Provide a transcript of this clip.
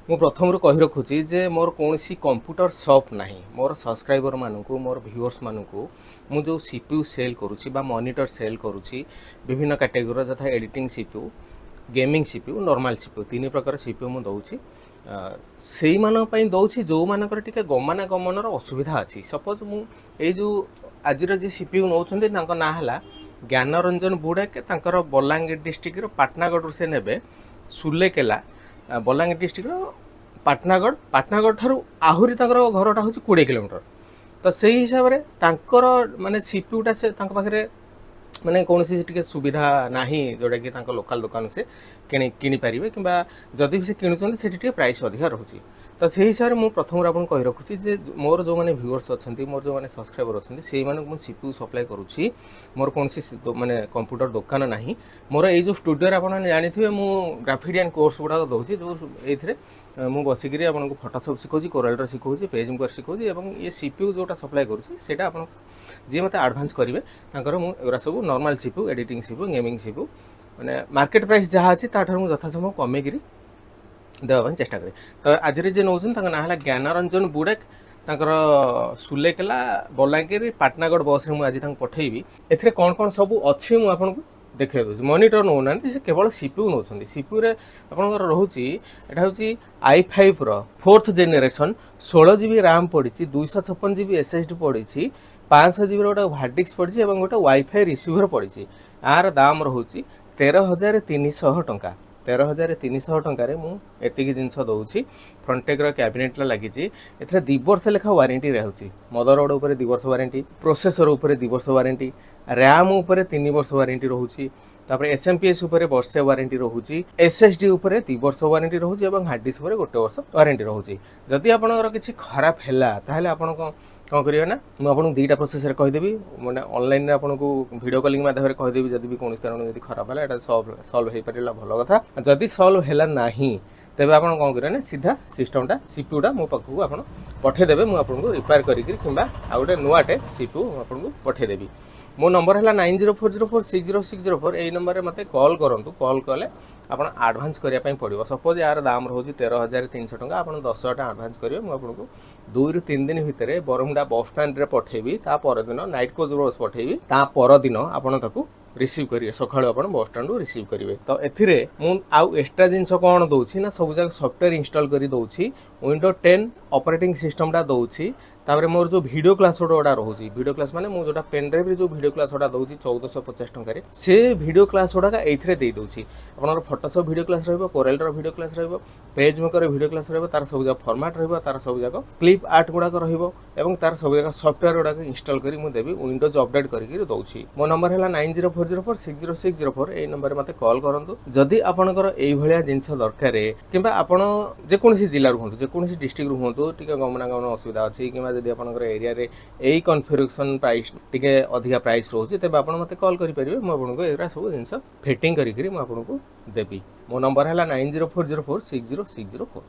मु प्रथम कही रखुची जे मोर कौन कंप्यूटर शॉप ना मोर सब्सक्राइबर मानू मोर व्यूअर्स मानू मु जो सीपीयू सेल करुच्ची बा मॉनिटर सेल करुच्ची विभिन्न कैटेगरी तथा editing CPU gaming CPU normal CPU तीन प्रकार सीपीयू मु दउची से मानी दौर जो मानकर टिके गमनागमन असुविधा अच्छी सपोज मु जो आज जी सीपीयू नौ ना है ज्ञानरंजन बुडेक तांकर बलांगीर डिस्ट्रिक्ट पाटनागढ़ से ने सुलेकेला बलांगीर डिस्ट्रिक्ट पाटनागढ़ ठारू आहरी घरटा हूँ 20 किलोमीटर तो से हिसाब से माने सीपीयूटा से पाखे माने कौन सी सुविधा ना जोटा कि लोकल दुकान से किनी पारे कि जदि से किणुच्च से प्राइस अधिका रोचे तो से हिसाब से मुझे प्रथम आपको कही रखुच्छी जे मोर जो मैंने व्यूअर्स अच्छा मोर जो मैंने सब्सक्राइबर अच्छा से सीपीयू सप्लाई करुच्ची मोर कौन माने कंप्यूटर दुकान ना मोर ये जो स्टूडियो आप जानी मु ग्राफिडियन कोर्स गुड़ा दूसरी जो ये मु बसिक आपको फोटोशॉप शिखाऊँ कोरल शिखाऊँ पेजमेकर शिखाऊँ ये सीपीयू जोटा सप्लाई करुच्ची आप जी मत एडवांस करेंगे मुझा सब normal CPU editing CPU gaming CPU मैंने मार्केट प्राइस जहाँ अच्छी मुझे यथासम्भव कमेकरी देवाई चेष्टा करें तो आज जे नौ ना है ज्ञानरंजन बुडेक सुलेकेला बलांगीर पाटनागढ़ बस में आज पठेबी ए कौन कौन सब अच्छी मुझे देखा दूसरी मॉनिटर नौना से केवल सीपीयू नौ सीपीयू रे आपंकर रोचे यहाँ हूँ i5 4th generation 16 GB RAM पड़ी 256 GB SSD पड़ी 500 GB गोटे हार्ड डिस्क पड़ी और गोटे वाईफाई रिसीवर पड़ी यार दाम रोचे 13,300 टंका 13,300 टंकार मुझे जिनस दूसरी फ्रंटेक्र कैबिनेट लगी 2 वर्ष लेखा वारंटी रही मदरबोर्ड उपर 2 वर्ष वारंटी प्रोसेसर उपर 2 वर्ष वारंटी रैम उपर 3 वर्ष वारंटी रोचे एसएमपीएस उपर वर्षे वारंटी रोचे एसएसडी उपर 2 वर्ष वारंटी रोचे और हार्ड डिस्क उपर 1 वर्ष वारंटी रोचे जदि आपंकर किसी खराब है आपन कौन करेंगे ना मुझे दुईटा प्रोसेसर कहीदेवी मैंने ऑनलाइन आपको वीडियो कॉलिंग माध्यम कहीदेवी जब भी कौन कारण जब खराब है सल्व हो पारा भल कथा जदि सल्व है ना तेज आप कौन करेंगे ना सीधा सिस्टमटा सीपीयूटा मो पाखक आप पठेदेवे मुझे रिपेयर करी गोटे नुआटे सीपीयू आपको पठेदेवी मो नंबर है 9040460604 यही नंबर में मत कॉल करूँ कॉल कले आप आडभांस करने पड़ो सपोज यार दाम रोज 13,300 टंका आप 10,000 टका आडभांस करेंगे मुझे आपको 2 ରୁ 3 दिन भितर बरमुंडा बस स्टाण्ड पठेबी ता परदिन नाइट कोच बस पठेबी ता परदिन आपन रिसीव करेंगे सका बस स्टाण्ड रिसीव करेंगे तो ए आउ एक्सट्रा जिनस कौन दूसरी ना सब जगह सॉफ्टवेयर इंस्टॉल कर दूसरी विंडो 10 ऑपरेटिंग सिस्टमटा दूसरी तापर मोर जो वीडियो क्लास गुड़ा रोचे वीडियो क्लास माने मु जोटा पेन ड्राइव जो वीडियो क्लास गुड़ा दूसरी 1450 टंकार से वीडियो क्लास गुड़ाक ये दे दूसरी आप फोटोशॉप वीडियो क्लास रोरेल video class PageMaker video class तार सब जगह फॉर्मेट तार सब जगह क्लिप आर्ट गुड़ाक तार सब जगह सॉफ्टवेयर गुड़ाक इंस्टॉल करी देवी विंडोज अपडेट करके दूसरी मो नंबर है 9040460604 यही नंबर मत कॉल करूँ जदि आपंकर ये जिनस दरकार कि जेकोसी जिले हूँ जेकोसी डिस्ट्रिक्ट हूँ टी गमनागमन असुविधा अच्छी कि जदि आपंकर एरिया रे यही कन्फिगरेशन प्राइस टिके अधिका प्राइस रोचे तेज आप मत कॉल करेंगे मुझे एरा सब जिन फिटिंग करी मुझे देवी मो नंबर है 9040460604।